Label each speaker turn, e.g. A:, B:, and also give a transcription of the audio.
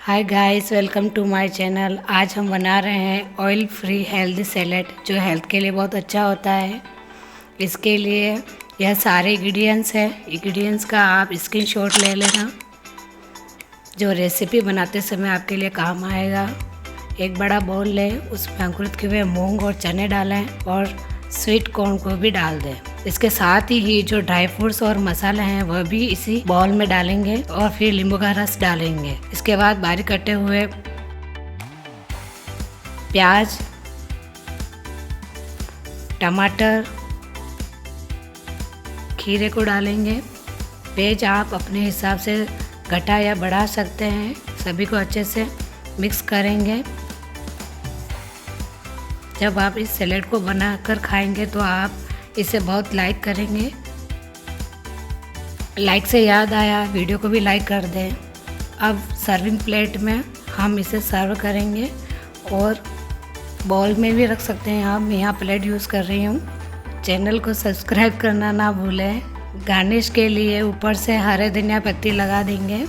A: Hi guys, welcome to my channel. आज हम बना रहे हैं ऑयल फ्री हेल्दी सैलेड जो हेल्थ के लिए बहुत अच्छा होता है। इसके लिए यह सारे इंग्रेडिएंट्स है। इंग्रेडिएंट्स का आप स्क्रीनशॉट ले लेना, जो रेसिपी बनाते समय आपके लिए काम आएगा। एक बड़ा बाउल लें, उसमें अंकुरित किए हुए मूंग और चने डालें और स्वीट कॉर्न को भी डाल दें। इसके साथ ही जो ड्राई फ्रूट्स और मसाले हैं वह भी इसी बाउल में डालेंगे और फिर नींबू का रस डालेंगे। इसके बाद बारीक कटे हुए प्याज, टमाटर, खीरे को डालेंगे। वेज आप अपने हिसाब से घटा या बढ़ा सकते हैं। सभी को अच्छे से मिक्स करेंगे। जब आप इस सैलेड को बनाकर खाएंगे तो आप इसे बहुत लाइक करेंगे। लाइक से याद आया, वीडियो को भी लाइक कर दें। अब सर्विंग प्लेट में हम इसे सर्व करेंगे और बाउल में भी रख सकते हैं। मैं यहाँ प्लेट यूज़ कर रही हूँ। चैनल को सब्सक्राइब करना ना भूलें। गार्निश के लिए ऊपर से हरे धनिया पत्ती लगा देंगे।